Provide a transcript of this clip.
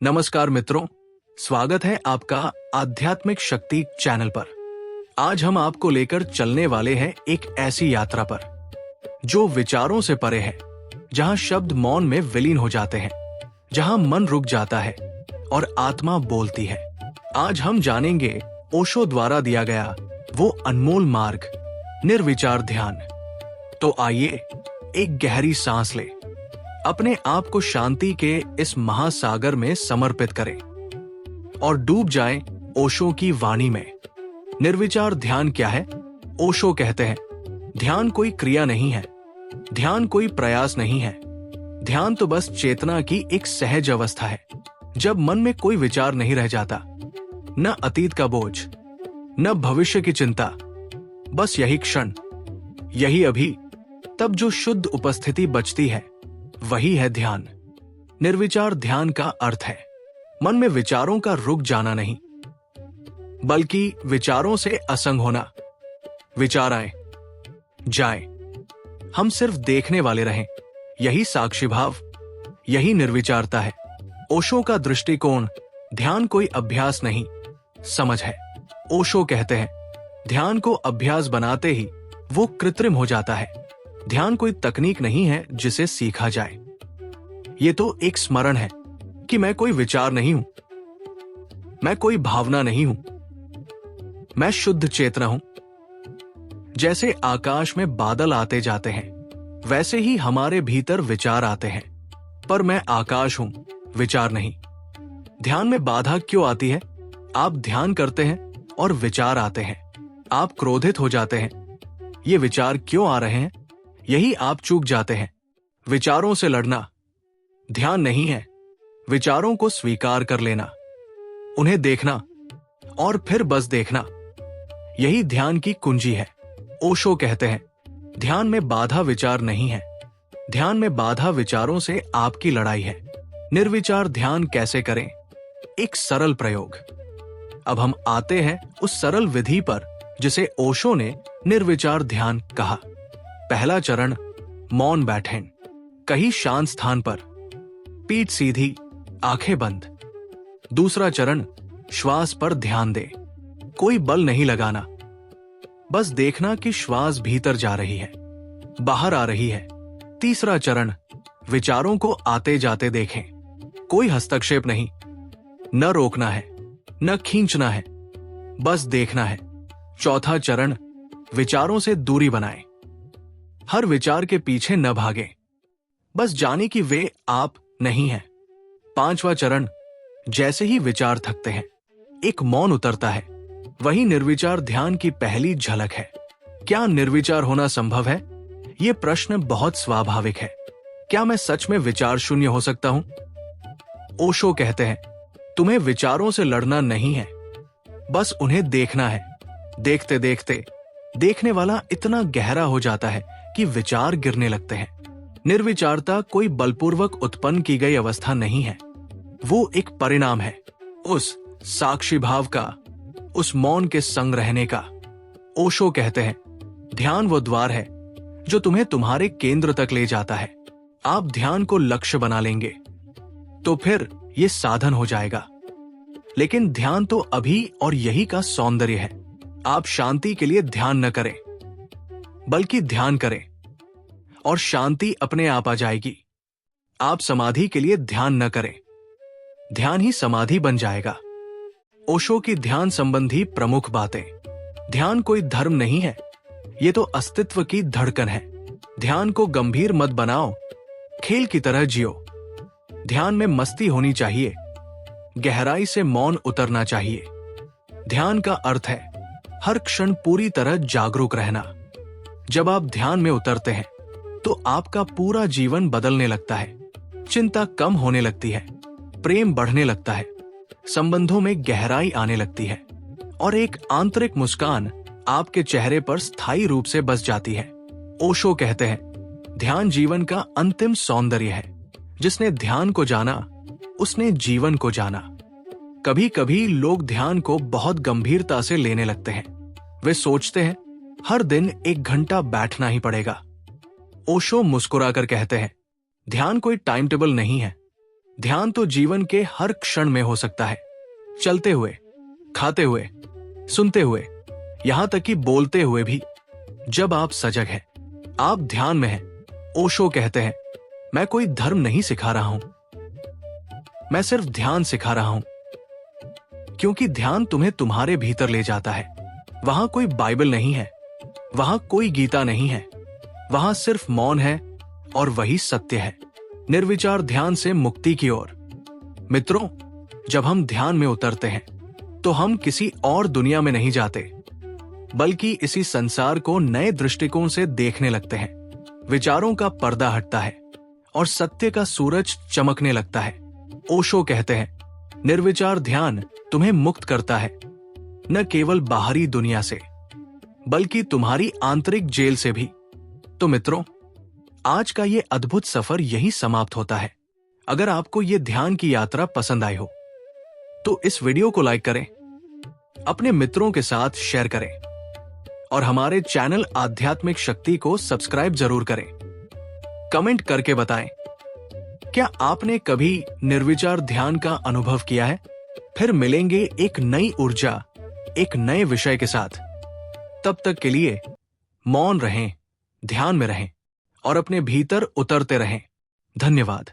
नमस्कार मित्रों, स्वागत है आपका आध्यात्मिक शक्ति चैनल पर। आज हम आपको लेकर चलने वाले हैं एक ऐसी यात्रा पर जो विचारों से परे है, जहां शब्द मौन में विलीन हो जाते हैं, जहां मन रुक जाता है और आत्मा बोलती है। आज हम जानेंगे ओशो द्वारा दिया गया वो अनमोल मार्ग, निर्विचार ध्यान। तो आइए एक गहरी सांस ले, अपने आप को शांति के इस महासागर में समर्पित करें और डूब जाएं ओशो की वाणी में। निर्विचार ध्यान क्या है? ओशो कहते हैं, ध्यान कोई क्रिया नहीं है, ध्यान कोई प्रयास नहीं है, ध्यान तो बस चेतना की एक सहज अवस्था है, जब मन में कोई विचार नहीं रह जाता, न अतीत का बोझ, न भविष्य की चिंता, बस यही क्षण, यही अभी। तब जो शुद्ध उपस्थिति बचती है वही है ध्यान। निर्विचार ध्यान का अर्थ है मन में विचारों का रुक जाना नहीं, बल्कि विचारों से असंग होना। विचार आए जाए, हम सिर्फ देखने वाले रहें, यही साक्षी भाव, यही निर्विचारता है। ओशो का दृष्टिकोण ध्यान कोई अभ्यास नहीं, समझ है। ओशो कहते हैं, ध्यान को अभ्यास बनाते ही वो कृत्रिम हो जाता है। ध्यान कोई तकनीक नहीं है जिसे सीखा जाए, ये तो एक स्मरण है कि मैं कोई विचार नहीं हूं, मैं कोई भावना नहीं हूं, मैं शुद्ध चेतना हूं। जैसे आकाश में बादल आते जाते हैं, वैसे ही हमारे भीतर विचार आते हैं, पर मैं आकाश हूं, विचार नहीं। ध्यान में बाधा क्यों आती है? आप ध्यान करते हैं और विचार आते हैं, आप क्रोधित हो जाते हैं। ये विचार क्यों आ रहे हैं? यही आप चूक जाते हैं। विचारों से लड़ना ध्यान नहीं है, विचारों को स्वीकार कर लेना, उन्हें देखना और फिर बस देखना, यही ध्यान की कुंजी है। ओशो कहते हैं, ध्यान में बाधा विचार नहीं है, ध्यान में बाधा विचारों से आपकी लड़ाई है। निर्विचार ध्यान कैसे करें? एक सरल प्रयोग। अब हम आते हैं उस सरल विधि पर जिसे ओशो ने निर्विचार ध्यान कहा। पहला चरण, मौन बैठें, कहीं शांत स्थान पर, पीठ सीधी, आंखें बंद। दूसरा चरण, श्वास पर ध्यान दे, कोई बल नहीं लगाना, बस देखना कि श्वास भीतर जा रही है, बाहर आ रही है। तीसरा चरण, विचारों को आते जाते देखें, कोई हस्तक्षेप नहीं, न रोकना है, न खींचना है, बस देखना है। चौथा चरण, विचारों से दूरी बनाएं, हर विचार के पीछे न भागें, बस जाने कि वे आप नहीं हैं। पांचवा चरण, जैसे ही विचार थकते हैं, एक मौन उतरता है, वही निर्विचार ध्यान की पहली झलक है। क्या निर्विचार होना संभव है? ये प्रश्न बहुत स्वाभाविक है। क्या मैं सच में विचार शून्य हो सकता हूं? ओशो कहते हैं, तुम्हें विचारों से लड़ना नहीं है, बस उन्हें देखना है। देखते देखते देखने वाला इतना गहरा हो जाता है कि विचार गिरने लगते हैं। निर्विचारता कोई बलपूर्वक उत्पन्न की गई अवस्था नहीं है, वो एक परिणाम है उस साक्षी भाव का, उस मौन के संग रहने का। ओशो कहते हैं, ध्यान वो द्वार है जो तुम्हें तुम्हारे केंद्र तक ले जाता है। आप ध्यान को लक्ष्य बना लेंगे तो फिर ये साधन हो जाएगा, लेकिन ध्यान तो अभी और यही का सौंदर्य है। आप शांति के लिए ध्यान न करें, बल्कि ध्यान करें और शांति अपने आप आ जाएगी। आप समाधि के लिए ध्यान न करें, ध्यान ही समाधि बन जाएगा। ओशो की ध्यान संबंधी प्रमुख बातें। ध्यान कोई धर्म नहीं है, ये तो अस्तित्व की धड़कन है। ध्यान को गंभीर मत बनाओ, खेल की तरह जियो। ध्यान में मस्ती होनी चाहिए, गहराई से मौन उतरना चाहिए। ध्यान का अर्थ है हर क्षण पूरी तरह जागरूक रहना। जब आप ध्यान में उतरते हैं तो आपका पूरा जीवन बदलने लगता है। चिंता कम होने लगती है, प्रेम बढ़ने लगता है, संबंधों में गहराई आने लगती है और एक आंतरिक मुस्कान आपके चेहरे पर स्थायी रूप से बस जाती है। ओशो कहते हैं, ध्यान जीवन का अंतिम सौंदर्य है। जिसने ध्यान को जाना, उसने जीवन को जाना। कभी कभी लोग ध्यान को बहुत गंभीरता से लेने लगते हैं। वे सोचते हैं हर दिन 1 घंटा बैठना ही पड़ेगा। ओशो मुस्कुराकर कहते हैं, ध्यान कोई टाइम टेबल नहीं है, ध्यान तो जीवन के हर क्षण में हो सकता है, चलते हुए, खाते हुए, सुनते हुए, यहां तक कि बोलते हुए भी। जब आप सजग हैं, आप ध्यान में हैं। ओशो कहते हैं, मैं कोई धर्म नहीं सिखा रहा हूं, मैं सिर्फ ध्यान सिखा रहा हूं। क्योंकि ध्यान तुम्हें तुम्हारे भीतर ले जाता है। वहां कोई बाइबल नहीं है, वहां कोई गीता नहीं है, वहां सिर्फ मौन है और वही सत्य है। निर्विचार ध्यान से मुक्ति की ओर। मित्रों, जब हम ध्यान में उतरते हैं तो हम किसी और दुनिया में नहीं जाते, बल्कि इसी संसार को नए दृष्टिकोण से देखने लगते हैं। विचारों का पर्दा हटता है और सत्य का सूरज चमकने लगता है। ओशो कहते हैं, निर्विचार ध्यान तुम्हें मुक्त करता है, न केवल बाहरी दुनिया से, बल्कि तुम्हारी आंतरिक जेल से भी। तो मित्रों, आज का ये अद्भुत सफर यहीं समाप्त होता है। अगर आपको ये ध्यान की यात्रा पसंद आई हो तो इस वीडियो को लाइक करें, अपने मित्रों के साथ शेयर करें और हमारे चैनल आध्यात्मिक शक्ति को सब्सक्राइब जरूर करें। कमेंट करके बताएं, क्या आपने कभी निर्विचार ध्यान का अनुभव किया है? फिर मिलेंगे एक नई ऊर्जा, एक नए विषय के साथ। तब तक के लिए मौन रहें, ध्यान में रहें और अपने भीतर उतरते रहें। धन्यवाद।